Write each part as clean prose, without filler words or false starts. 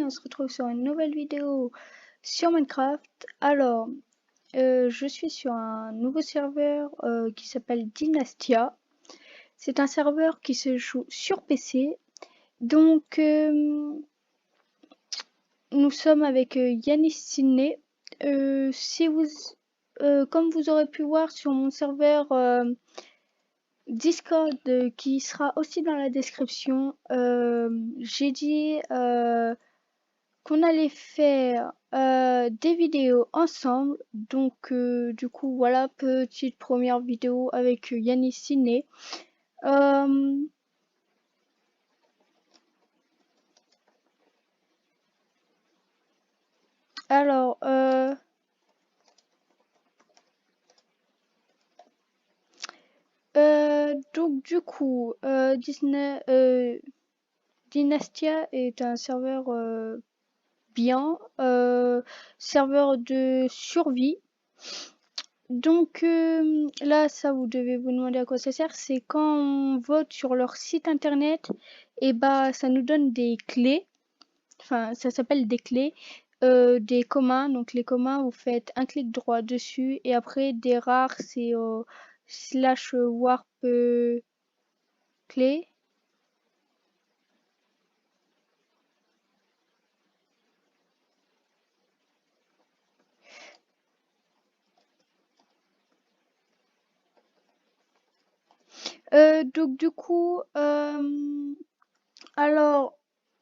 on se retrouve sur une nouvelle vidéo sur Minecraft. Alors, je suis sur un nouveau serveur qui s'appelle Dynastia. C'est un serveur qui se joue sur PC. Donc, nous sommes avec Yanis Sidney. Si vous, comme vous aurez pu voir sur mon serveur Discord qui sera aussi dans la description, j'ai dit qu'on allait faire des vidéos ensemble. Donc du coup voilà, petite première vidéo avec Yanis Sidney. Alors donc du coup Dynastia est un serveur bien, serveur de survie. Donc là, ça vous devez vous demander à quoi ça sert. C'est quand on vote sur leur site internet, et bah ça nous donne des clés. Enfin, ça s'appelle des clés, des communs. Donc les communs, vous faites un clic droit dessus, et après des rares, c'est slash warp clé. Donc du coup, alors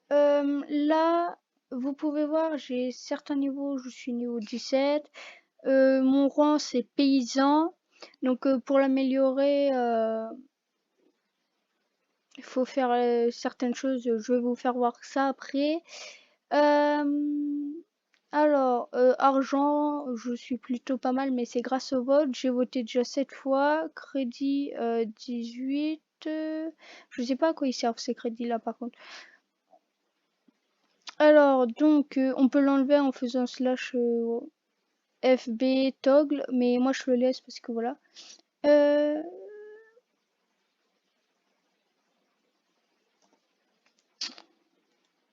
là, vous pouvez voir, j'ai certains niveaux, je suis niveau 17. Mon rang c'est paysan. Donc pour l'améliorer, il faut faire certaines choses. Je vais vous faire voir ça après. Alors, argent, je suis plutôt pas mal, mais c'est grâce au vote. J'ai voté déjà 7 fois. Crédit 18. Je sais pas à quoi ils servent ces crédits-là par contre. Alors, donc, on peut l'enlever en faisant slash FB toggle, mais moi je le laisse parce que voilà.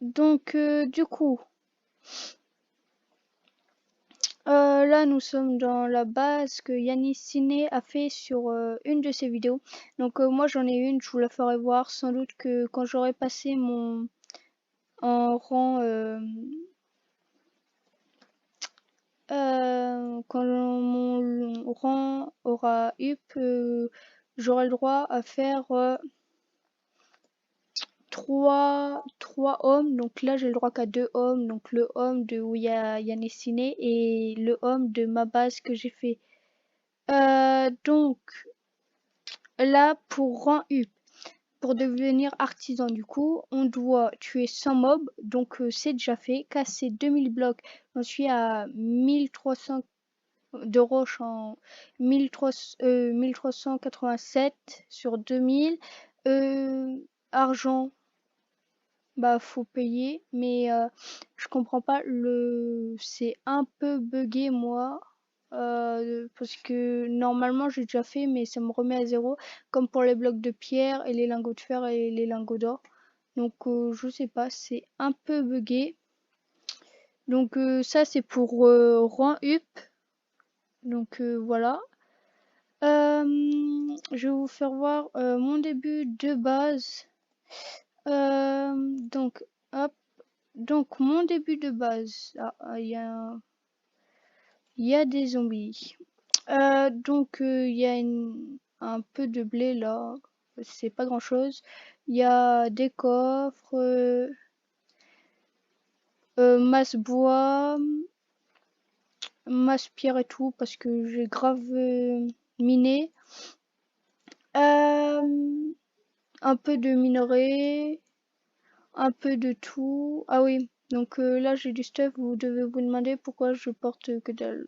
Donc, du coup, là nous sommes dans la base que Yanis Sidney a fait sur une de ses vidéos. Donc, moi j'en ai une, je vous la ferai voir sans doute que quand j'aurai passé mon en rang. Quand mon rang aura up, j'aurai le droit à faire 3 hommes. Donc là, j'ai le droit qu'à 2 hommes. Donc le homme de où il y a Yanis Sidney et le homme de ma base que j'ai fait. Donc là, pour rang up, pour devenir artisan, du coup, on doit tuer 100 mobs. Donc c'est déjà fait. Casser 2000 blocs. J'en suis à 1300 de roche en 1387 sur 2000. Argent, bah faut payer, mais je comprends pas, c'est un peu buggé moi. Parce que normalement j'ai déjà fait, mais ça me remet à zéro, comme pour les blocs de pierre et les lingots de fer et les lingots d'or. Donc je sais pas, c'est un peu buggé. Donc ça c'est pour rang up. Donc voilà. Je vais vous faire voir mon début de base. Donc, hop. Donc, mon début de base. Ah, il y a des zombies. Donc, il y a un peu de blé là. C'est pas grand chose. Il y a des coffres, masse bois, masse pierre et tout, parce que j'ai grave miné. Un peu de minerai, un peu de tout. Ah oui, donc là j'ai du stuff, vous devez vous demander pourquoi je porte que dalle.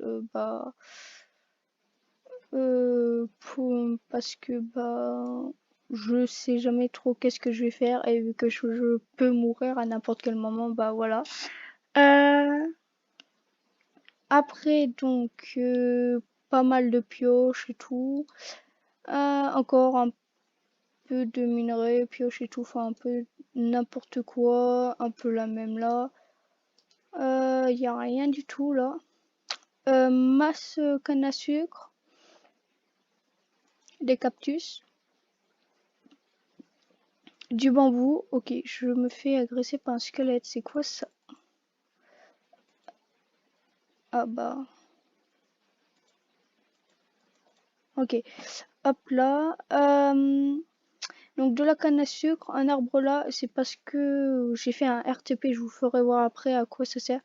Parce que je sais jamais trop qu'est-ce que je vais faire, et vu que je peux mourir à n'importe quel moment, bah voilà. Après donc pas mal de pioches et tout. Encore un peu de minerai, pioche et tout, enfin un peu n'importe quoi, un peu la même là. Il y a rien du tout là. Masse canne à sucre, des cactus, du bambou. Ok, je me fais agresser par un squelette. C'est quoi ça? Ah bah. Ok. Hop là. Donc de la canne à sucre, un arbre là, c'est parce que j'ai fait un RTP. Je vous ferai voir après à quoi ça sert.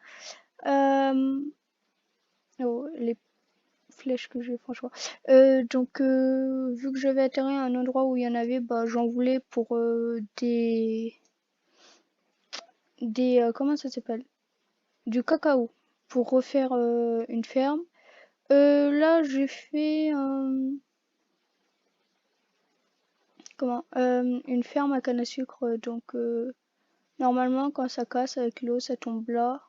Oh, les flèches que j'ai franchement. Donc vu que j'avais atterri à un endroit où il y en avait, bah j'en voulais pour des comment ça s'appelle? Du cacao pour refaire une ferme. Là j'ai fait comment une ferme à canne à sucre donc normalement quand ça casse avec l'eau ça tombe là.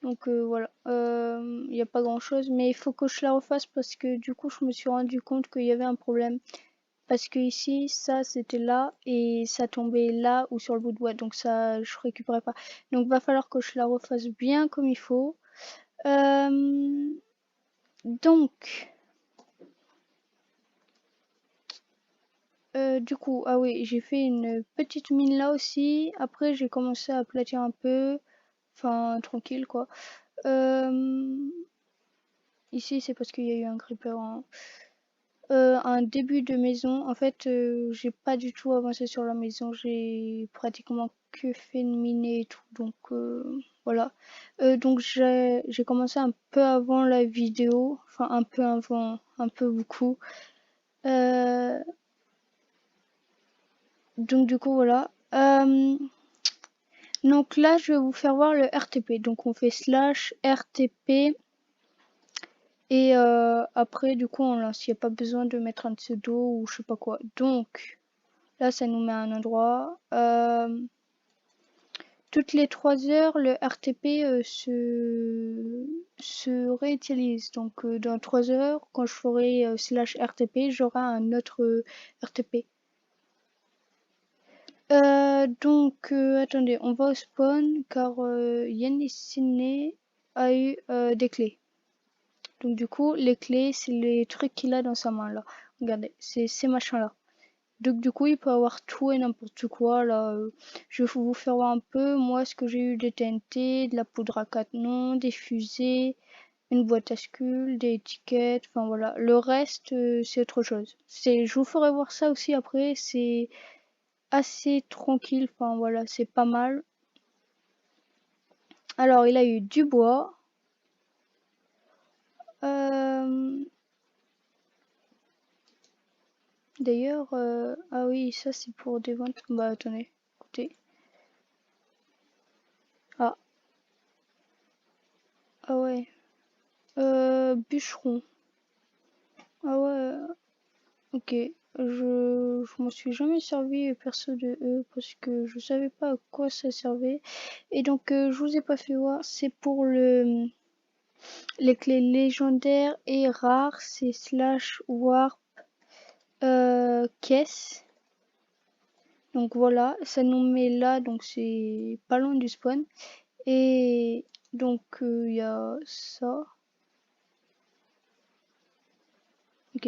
Donc voilà, il n'y a pas grand chose, mais il faut que je la refasse parce que du coup je me suis rendu compte qu'il y avait un problème. Parce que ici, ça c'était là et ça tombait là ou sur le bout de bois, donc ça je récupérais pas. Donc va falloir que je la refasse bien comme il faut. Euh, donc, du coup, ah oui, j'ai fait une petite mine là aussi. Après, j'ai commencé à aplatir un peu, enfin tranquille quoi. Euh, ici, c'est parce qu'il y a eu un creeper, hein. Un début de maison. En fait, j'ai pas du tout avancé sur la maison. J'ai pratiquement que fait une miner et tout. Donc voilà. Donc j'ai commencé un peu avant la vidéo. Enfin un peu avant, un peu beaucoup. Euh, donc du coup voilà. Donc là je vais vous faire voir le RTP. Donc on fait slash RTP. Et après du coup on lance. Il n'y a pas besoin de mettre un pseudo ou je sais pas quoi. Donc là, ça nous met à un endroit. Toutes les 3 heures, le RTP se réutilise. Donc, dans 3 heures, quand je ferai slash RTP, j'aurai un autre RTP. Donc, attendez, on va au spawn car Yannis Sidney a eu des clés. Donc, du coup, les clés, c'est les trucs qu'il a dans sa main là. Regardez, c'est ces machins là. Donc du coup, il peut avoir tout et n'importe quoi là. Je vais vous faire voir un peu moi ce que j'ai eu des TNT, de la poudre à canon, des fusées, une boîte à sculptes, des étiquettes, enfin voilà. Le reste, c'est autre chose. Je vous ferai voir ça aussi après. C'est assez tranquille. Enfin voilà, c'est pas mal. Alors il a eu du bois. Euh, D'ailleurs, ah oui, ça c'est pour des ventes. Bah attendez, écoutez. Ah, ah ouais. Bûcheron. Ah ouais, ok. Je m'en suis jamais servi perso de eux parce que je savais pas à quoi ça servait. Et donc, je vous ai pas fait voir. C'est pour les clés légendaires et rares. C'est slash warp caisse. Donc voilà, ça nous met là. Donc c'est pas loin du spawn. Et donc, il y a ça. Ok.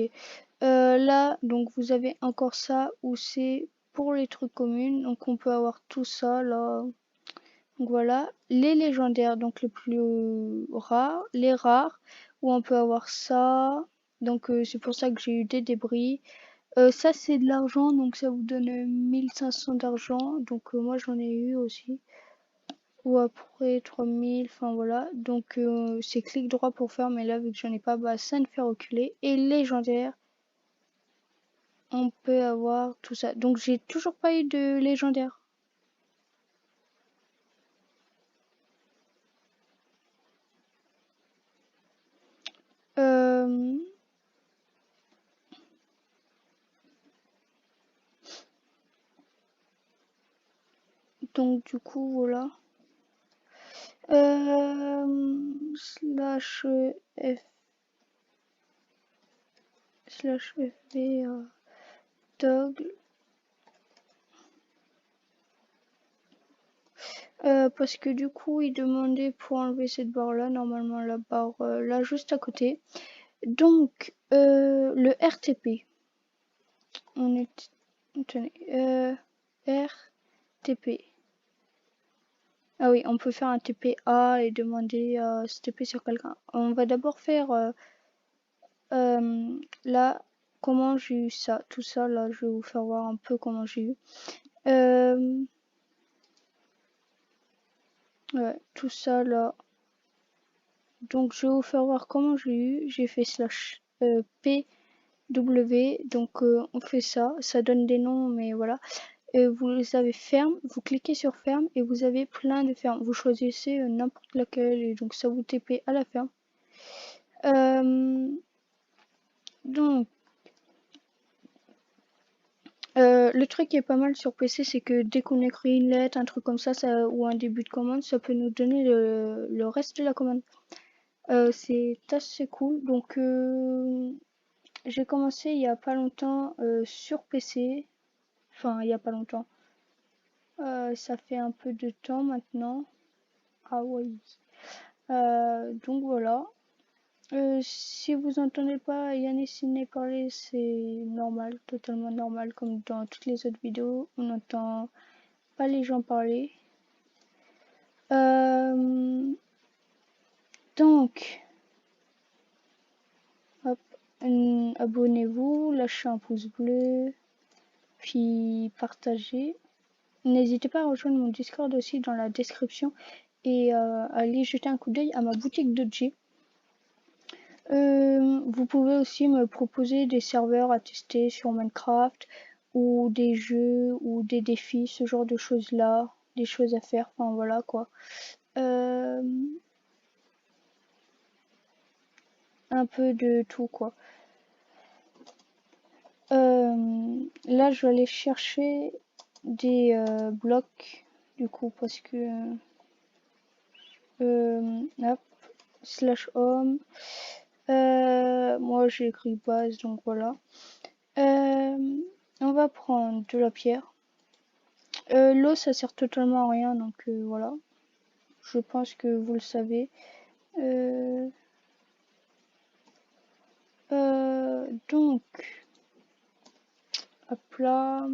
Là, donc vous avez encore ça où c'est pour les trucs communs. Donc on peut avoir tout ça là. Donc voilà. Les légendaires, donc les plus rares. Les rares, où on peut avoir ça. Donc c'est pour ça que j'ai eu des débris. Ça c'est de l'argent, donc ça vous donne 1500 d'argent. Donc moi j'en ai eu aussi. Ou après 3000, enfin voilà. Donc c'est clic droit pour faire, mais là vu que j'en ai pas, bah ça ne fait reculer. Et légendaire. On peut avoir tout ça. Donc j'ai toujours pas eu de légendaire. Euh, donc du coup voilà. Slash F slash FB toggle. Parce que du coup, il demandait pour enlever cette barre-là, normalement la barre là juste à côté. Donc, le RTP, on est, tenez, RTP. Ah oui, on peut faire un TPA et demander ce TP sur quelqu'un. On va d'abord faire là comment j'ai eu ça, tout ça là, je vais vous faire voir un peu comment j'ai eu. Ouais, tout ça là. Donc je vais vous faire voir comment j'ai eu. J'ai fait slash PW. Donc on fait ça. Ça donne des noms, mais voilà. Vous avez ferme, vous cliquez sur ferme et vous avez plein de fermes. Vous choisissez n'importe laquelle et donc ça vous TP à la ferme. Donc le truc qui est pas mal sur PC, c'est que dès qu'on écrit une lettre, un truc comme ça, ou un début de commande, ça peut nous donner le reste de la commande. C'est assez cool. Donc j'ai commencé il y a pas longtemps sur PC. Enfin, il y a pas longtemps. Ça fait un peu de temps maintenant. Ah oui. Donc voilà. Si vous entendez pas Yannis Sidney parler, c'est normal, totalement normal, comme dans toutes les autres vidéos. On n'entend pas les gens parler. Donc, hop, abonnez-vous, lâchez un pouce bleu, puis partagez. N'hésitez pas à rejoindre mon Discord aussi dans la description et à aller jeter un coup d'œil à ma boutique de G. Vous pouvez aussi me proposer des serveurs à tester sur Minecraft ou des jeux ou des défis, ce genre de choses là, des choses à faire, enfin voilà quoi. Un peu de tout quoi. Là je vais aller chercher des blocs du coup parce que hop, slash home. Moi j'ai écrit base donc voilà. On va prendre de la pierre. L'eau ça sert totalement à rien donc voilà. Je pense que vous le savez. Donc hop là.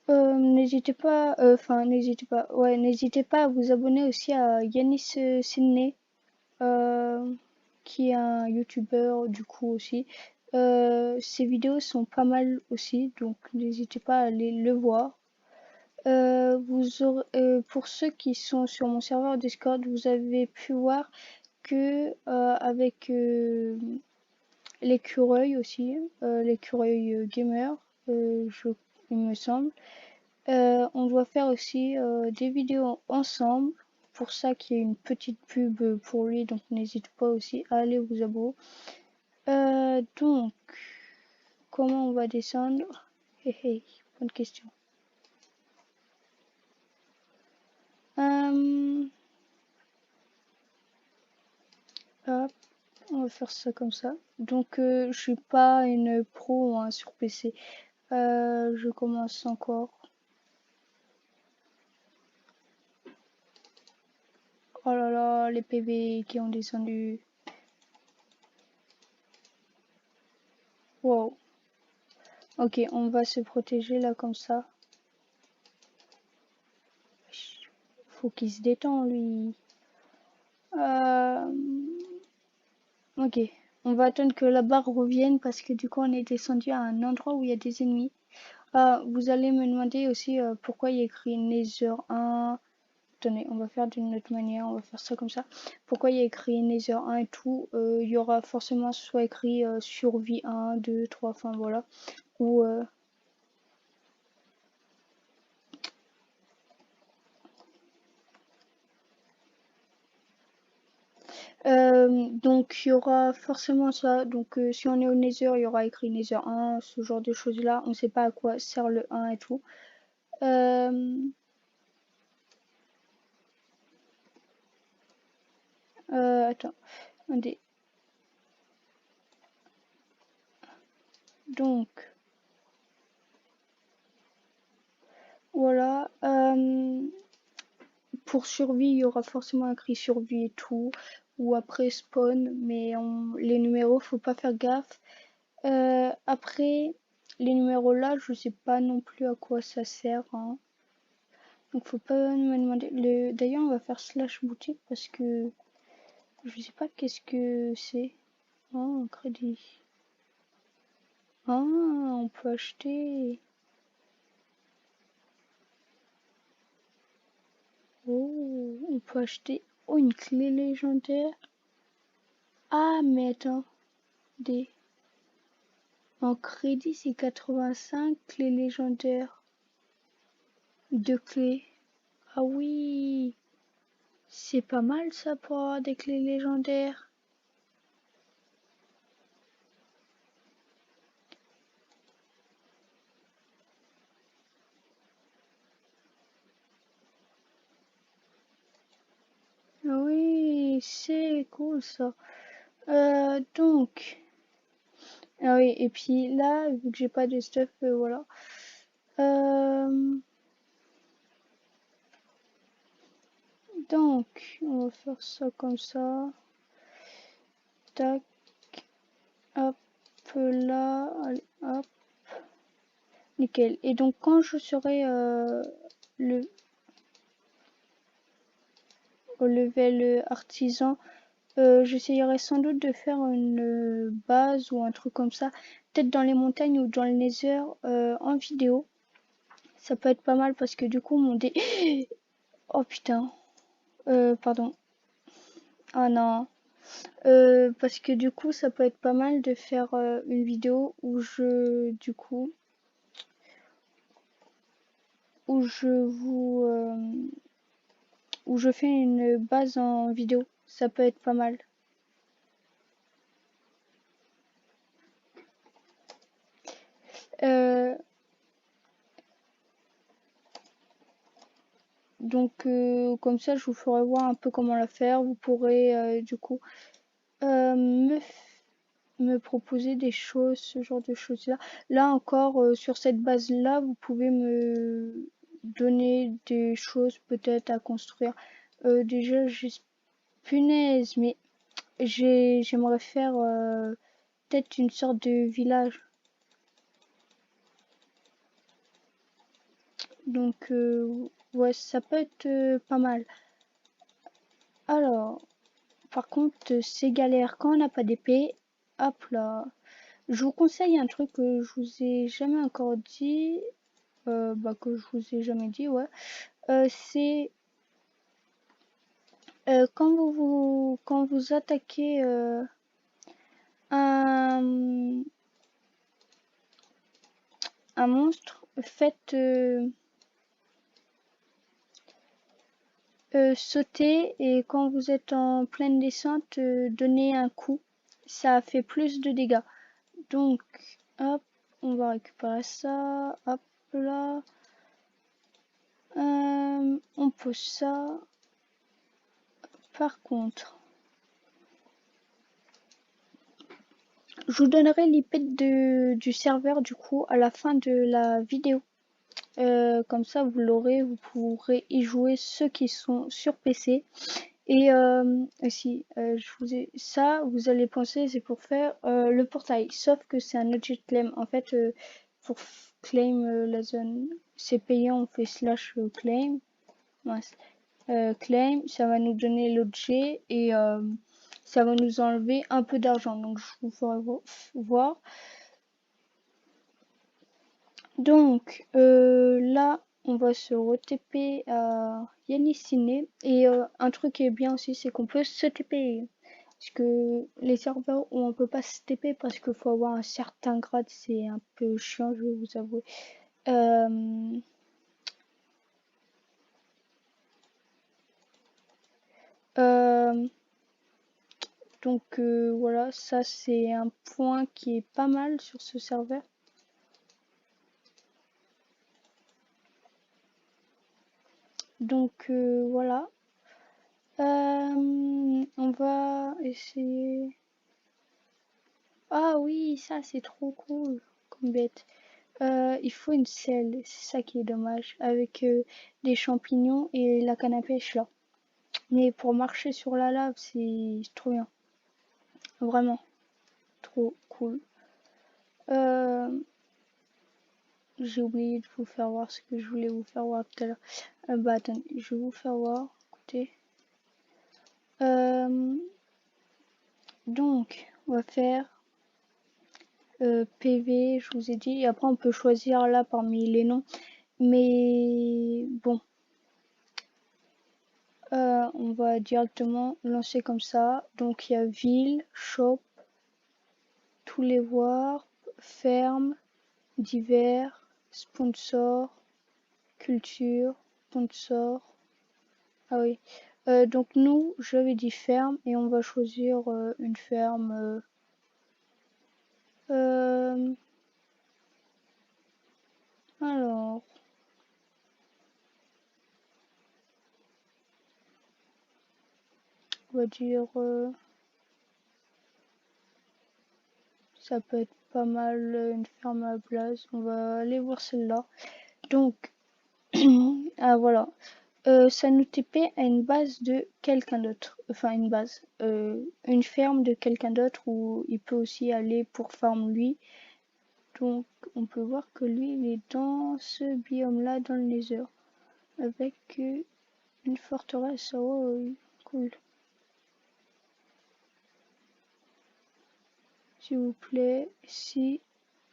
N'hésitez pas, n'hésitez pas à vous abonner aussi à Yanis Sidney, qui est un youtubeur du coup aussi. Ses vidéos sont pas mal aussi, donc n'hésitez pas à aller le voir. Pour ceux qui sont sur mon serveur Discord, vous avez pu voir que avec l'écureuil aussi, l'écureuil gamer, il me semble. On doit faire aussi des vidéos ensemble. Pour ça qu'il y a une petite pub pour lui, donc n'hésitez pas aussi à aller vous abonner. Donc, comment on va descendre? Bonne question. Hop, on va faire ça comme ça. Donc, je suis pas une pro hein, sur PC. Je commence encore. Oh là là, les PV qui ont descendu. Wow. Ok, on va se protéger là comme ça. Faut qu'il se détend lui. Ok, on va attendre que la barre revienne parce que du coup on est descendu à un endroit où il y a des ennemis. Vous allez me demander aussi pourquoi il y a écrit Nether 1. Attendez, on va faire d'une autre manière, on va faire ça comme ça. Pourquoi il y a écrit Nether 1 et tout. Il y aura forcément soit écrit survie 1, 2, 3, enfin voilà. Ou donc il y aura forcément ça. Donc si on est au Nether, il y aura écrit Nether 1, ce genre de choses là. On sait pas à quoi sert le 1 et tout. Attends, attendez. Donc Voilà. Pour survie, il y aura forcément écrit survie et tout. Ou après spawn, mais les numéros, faut pas faire gaffe. Après, les numéros là, je sais pas non plus à quoi ça sert, hein. Donc faut pas me demander. D'ailleurs, on va faire slash boutique parce que je sais pas qu'est-ce que c'est. Oh, un crédit. Ah, on peut acheter. Oh, on peut acheter. Oh, une clé légendaire. Ah, mais attends. Des. En crédit, c'est 85 clés légendaires. Deux clés. Ah oui. C'est pas mal ça pour avoir des clés légendaires. Ah oui, c'est cool ça. Donc. Ah oui, et puis là, vu que j'ai pas de stuff, voilà. Donc, on va faire ça comme ça. Tac, hop, là, allez, hop, nickel. Et donc, quand je serai le au level artisan, j'essayerai sans doute de faire une base ou un truc comme ça, peut-être dans les montagnes ou dans le nether en vidéo. Ça peut être pas mal parce que du coup, mon dé... Oh putain, pardon. Ah non. Parce que du coup, ça peut être pas mal de faire une vidéo où je vous, où je fais une base en vidéo. Ça peut être pas mal. Euh, donc comme ça, je vous ferai voir un peu comment la faire. Vous pourrez du coup me proposer des choses, ce genre de choses-là. Là encore, sur cette base-là, vous pouvez me donner des choses peut-être à construire. Déjà, punaise, mais j'aimerais faire peut-être une sorte de village. Donc, ouais, ça peut être pas mal. Alors, par contre, c'est galère quand on n'a pas d'épée. Hop là. Je vous conseille un truc que je vous ai jamais encore dit. Que je vous ai jamais dit, ouais. C'est quand vous attaquez un, un monstre, faites sauter et quand vous êtes en pleine descente, donnez un coup. Ça fait plus de dégâts. Donc, hop, on va récupérer ça. Hop là. On pose ça. Par contre, je vous donnerai l'IP du serveur du coup à la fin de la vidéo. Comme ça, vous l'aurez, vous pourrez y jouer ceux qui sont sur PC. Et aussi, je vous ai ça, vous allez penser c'est pour faire le portail, sauf que c'est un objet de claim. En fait, pour claim la zone, c'est payant, on fait slash claim. Mince. Claim, ça va nous donner l'objet et ça va nous enlever un peu d'argent. Donc je vous ferai voir. Donc là, on va se re-TP à Yannicine. Et un truc qui est bien aussi, c'est qu'on peut se TP. Parce que les serveurs où on peut pas se TP parce qu'il faut avoir un certain grade, c'est un peu chiant, je vais vous avouer. Euh, euh, donc voilà, ça c'est un point qui est pas mal sur ce serveur. Donc voilà. On va essayer. Ah oui, ça c'est trop cool comme bête. Il faut une selle, c'est ça qui est dommage, avec des champignons et la canne à pêche là. Mais pour marcher sur la lave, c'est trop bien. Vraiment, trop cool. J'ai oublié de vous faire voir ce que je voulais vous faire voir tout à l'heure. Bah attendez, je vais vous faire voir. Écoutez. Donc, on va faire PV, je vous ai dit. Et après, on peut choisir là parmi les noms. Mais bon, on va directement lancer comme ça. Donc, il y a ville, shop, tous les voir, ferme, divers, sponsor, culture, sponsor. Ah oui. Donc nous, j'avais dit ferme et on va choisir une ferme. Alors, on va dire ça peut être pas mal une ferme à Blaze. On va aller voir celle-là. Donc, ah voilà. Ça nous TP à une base de quelqu'un d'autre. Enfin, une base. Une ferme de quelqu'un d'autre où il peut aussi aller pour farm lui. Donc, on peut voir que lui, il est dans ce biome-là, dans le Nether. Avec une forteresse. Oh, cool. S'il vous plaît, si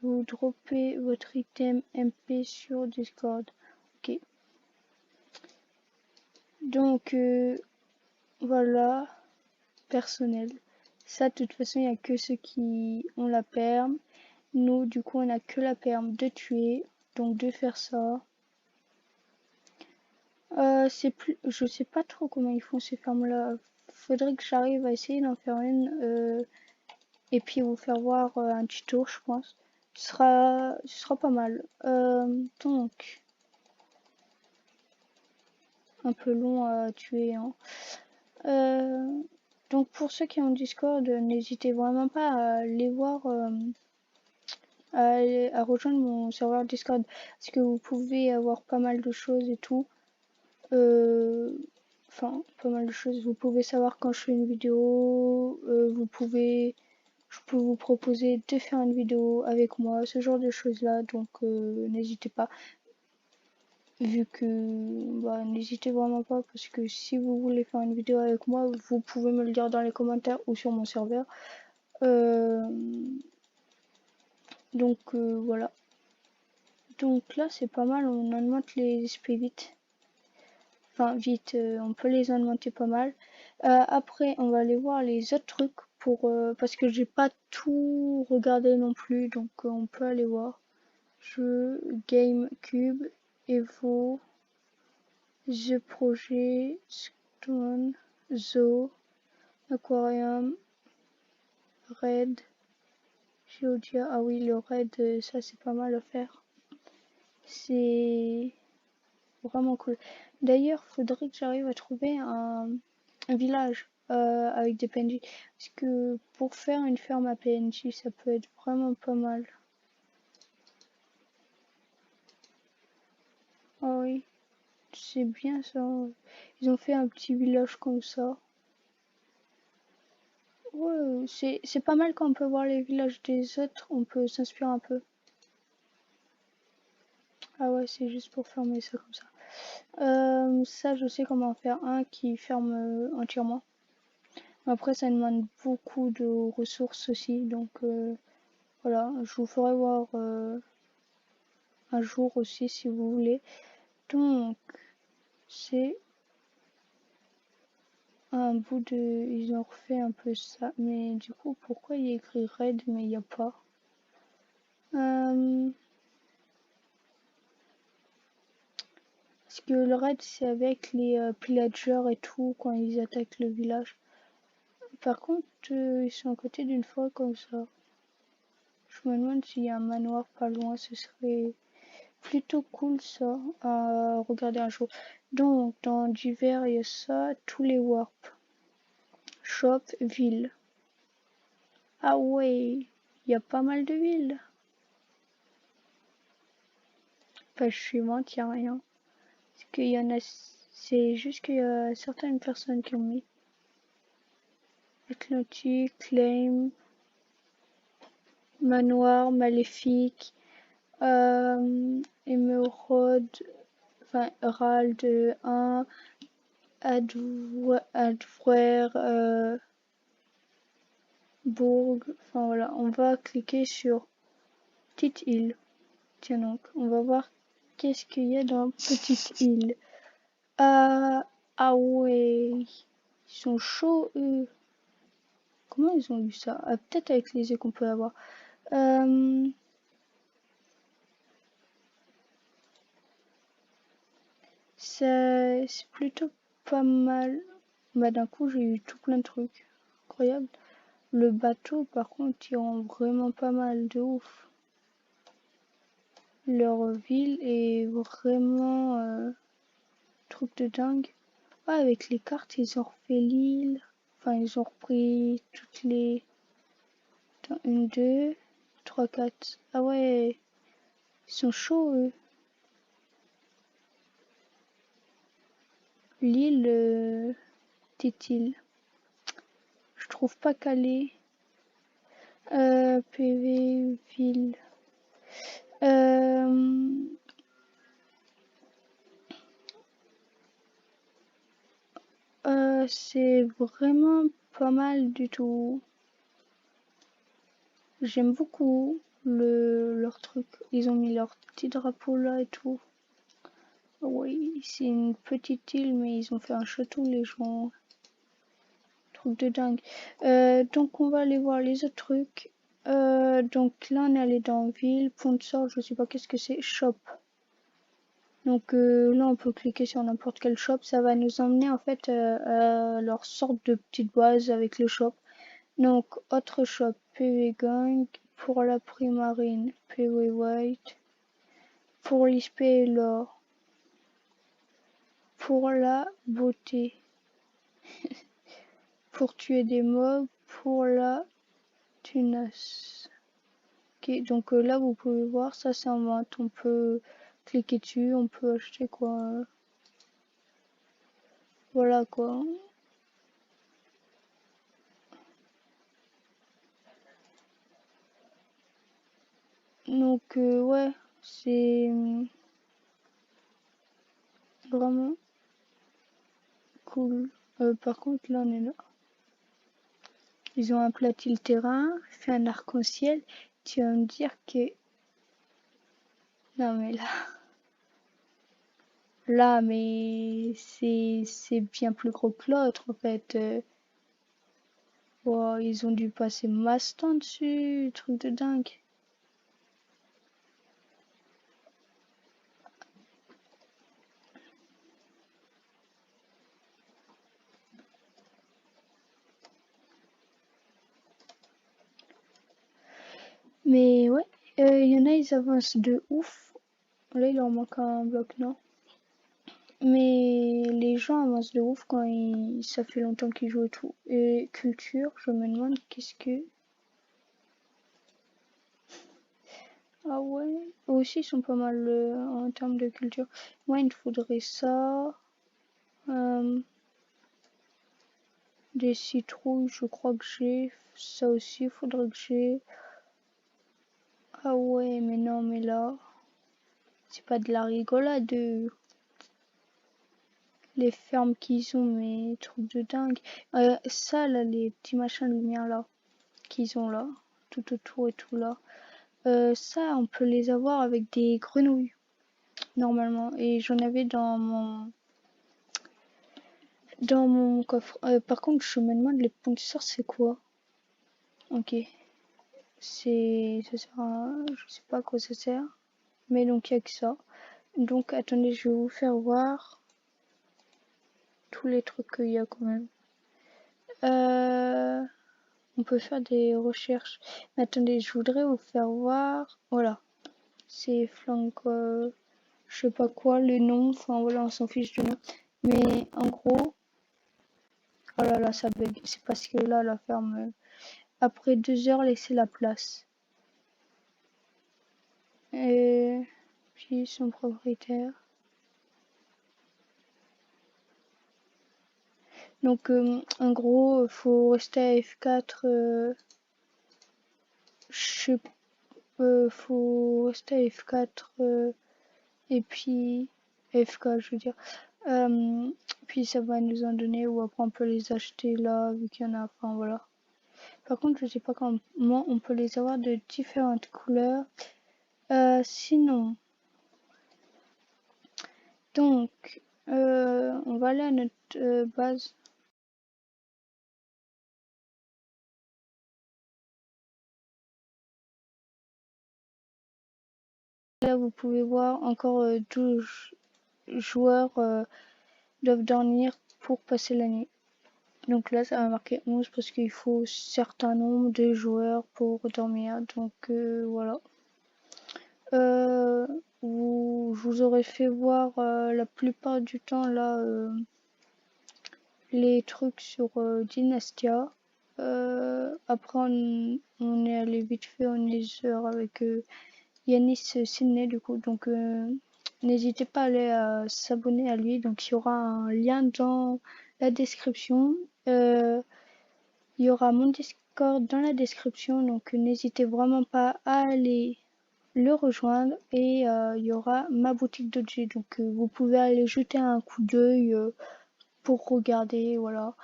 vous droppez votre item MP sur Discord. Ok. Donc, voilà. Personnel. Ça, de toute façon, il n'y a que ceux qui ont la perme. Nous, du coup, on a que la perme de tuer. Donc, de faire ça. C'est plus... Je sais pas trop comment ils font ces fermes-là. Faudrait que j'arrive à essayer d'en faire une. Et puis vous faire voir un tuto, je pense. Ce sera pas mal. Donc, un peu long à tuer. Hein. Donc pour ceux qui ont Discord, n'hésitez vraiment pas à aller voir, à rejoindre mon serveur Discord. Parce que vous pouvez avoir pas mal de choses et tout. Enfin, pas mal de choses. Vous pouvez savoir quand je fais une vidéo. Je peux vous proposer de faire une vidéo avec moi, ce genre de choses-là. Donc, n'hésitez pas. Vu que, bah, n'hésitez vraiment pas parce que si vous voulez faire une vidéo avec moi, vous pouvez me le dire dans les commentaires ou sur mon serveur. Euh, donc, voilà. Donc là, c'est pas mal. On augmente les SP vite. Enfin, vite, on peut les augmenter pas mal. Après, on va aller voir les autres trucs pour parce que j'ai pas tout regardé non plus, donc on peut aller voir. Jeu, GameCube, Evo, The Projet, Stone, Zoo, Aquarium, Red, Geodia. Ah oui, le Red, ça c'est pas mal à faire. C'est vraiment cool. D'ailleurs, faudrait que j'arrive à trouver un village avec des PNJ. Parce que pour faire une ferme à PNJ, ça peut être vraiment pas mal. Ah oui, c'est bien ça. Ils ont fait un petit village comme ça. Ouais, c'est pas mal quand on peut voir les villages des autres, on peut s'inspirer un peu. Ah ouais, c'est juste pour fermer ça comme ça. Ça, je sais comment faire un qui ferme entièrement. Après, ça demande beaucoup de ressources aussi, donc voilà, je vous ferai voir un jour aussi si vous voulez. Donc, c'est un bout de... Ils ont refait un peu ça, mais du coup, pourquoi il y a écrit Red mais il n'y a pas Parce que le raid c'est avec les pillagers et tout quand ils attaquent le village. Par contre, ils sont à côté d'une forêt comme ça. Je me demande s'il y a un manoir pas loin, ce serait plutôt cool ça à regarder un jour. Donc dans divers il y a ça, tous les warps. Shop, ville. Ah ouais, il y a pas mal de villes. Page suivante, il n'y a rien. Parce qu'il y en a, c'est juste qu'il y a certaines personnes qui ont mis Atlantique, Claim, Manoir, Maléfique, Émeraude, enfin Herald 1, Advroer, Bourg, enfin voilà, on va cliquer sur Petite Île. Tiens donc, on va voir qu'est-ce qu'il y a dans Petite Île. Ah ouais, ils sont chauds eux. Comment ils ont eu ça? Peut-être avec les yeux qu'on peut avoir. C'est plutôt pas mal. Bah d'un coup j'ai eu tout plein de trucs. Incroyable. Le bateau par contre ils rend vraiment pas mal de ouf. Leur ville est vraiment truc de dingue. Ouais, avec les cartes ils ont refait l'île. Enfin ils ont repris toutes les... Attends, 1, 2, 3, 4. Ah ouais, ils sont chauds eux. L'île Tétile. Je trouve pas calé. PV ville. C'est vraiment pas mal du tout. J'aime beaucoup leur truc. Ils ont mis leur petit drapeau là et tout. Oui, c'est une petite île, mais ils ont fait un château, les gens. Truc de dingue. Donc on va aller voir les autres trucs. Donc là on est allé dans ville, pont de sort, je sais pas qu'est-ce que c'est, shop. Donc là on peut cliquer sur n'importe quel shop, ça va nous emmener en fait à leur sorte de petite base avec le shop. Donc autre shop, PV Gang, pour la primarine, PV White, pour l'ISP et l'or, pour la beauté, pour tuer des mobs, pour la tunasse. Ok, donc là vous pouvez voir, ça c'est en vente, on peut cliquer dessus, on peut acheter quoi. Voilà quoi. Donc ouais, c'est vraiment cool. Par contre là on est là. Ils ont aplati le terrain, fait un arc-en-ciel. Tu vas me dire que... Non mais là mais c'est bien plus gros que l'autre en fait. Wow, ils ont dû passer masse temps dessus, truc de dingue. Mais ouais, y en a ils avancent de ouf. Là il leur manque un bloc, non? Mais les gens avancent de ouf quand ça fait longtemps qu'ils jouent et tout. Et culture, je me demande qu'est-ce que... Ah ouais, eux aussi ils sont pas mal en termes de culture. Moi il me faudrait ça. Des citrouilles, je crois que j'ai. Ça aussi il faudrait que j'ai. Ah ouais, mais non, mais là, c'est pas de la rigolade. Les fermes qu'ils ont, mais trucs de dingue. Ça là, les petits machins de lumière là, qu'ils ont là, tout autour et tout là. Ça, on peut les avoir avec des grenouilles, normalement. Et j'en avais dans mon coffre. Par contre, je me demande les pointeurs, c'est quoi? Ok. Ça sert je sais pas à quoi ça sert. Mais donc, il y a que ça. Donc, attendez, je vais vous faire voir tous les trucs qu'il y a quand même. On peut faire des recherches. Mais attendez, je voudrais vous faire voir. Voilà. C'est flanc, je sais pas quoi, le nom. Enfin, voilà, on s'en fiche du nom. Mais en gros, oh là là, ça bug. C'est parce que là, la ferme, après 2 heures, laissez la place. Et modifier son propriétaire. Donc en gros, faut rester à F4. Faut rester à F4 et puis F4, je veux dire. Puis ça va nous en donner, ou après on peut les acheter là, vu qu'il y en a. Enfin voilà. Par contre, je sais pas comment on peut les avoir de différentes couleurs. Sinon, donc, on va aller à notre base. Là, vous pouvez voir encore 12 joueurs doivent dormir pour passer la nuit. Donc là, ça va marquer 11 parce qu'il faut un certain nombre de joueurs pour dormir. Donc voilà. Je vous aurais fait voir la plupart du temps là les trucs sur Dynastia. Après, on est allé vite fait en heures avec Yanis Sydney du coup. Donc n'hésitez pas à aller s'abonner à lui. Donc il y aura un lien dans la description. Il y aura mon Discord dans la description. Donc n'hésitez vraiment pas à aller le rejoindre. Et il y aura ma boutique d'objets. Donc vous pouvez aller jeter un coup d'œil pour regarder. Voilà.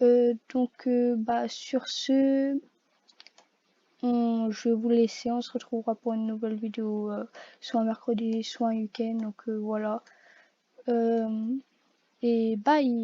Donc bah sur ce, je vais vous laisser, on se retrouvera pour une nouvelle vidéo soit un mercredi, soit un week-end. Donc voilà. Et bye!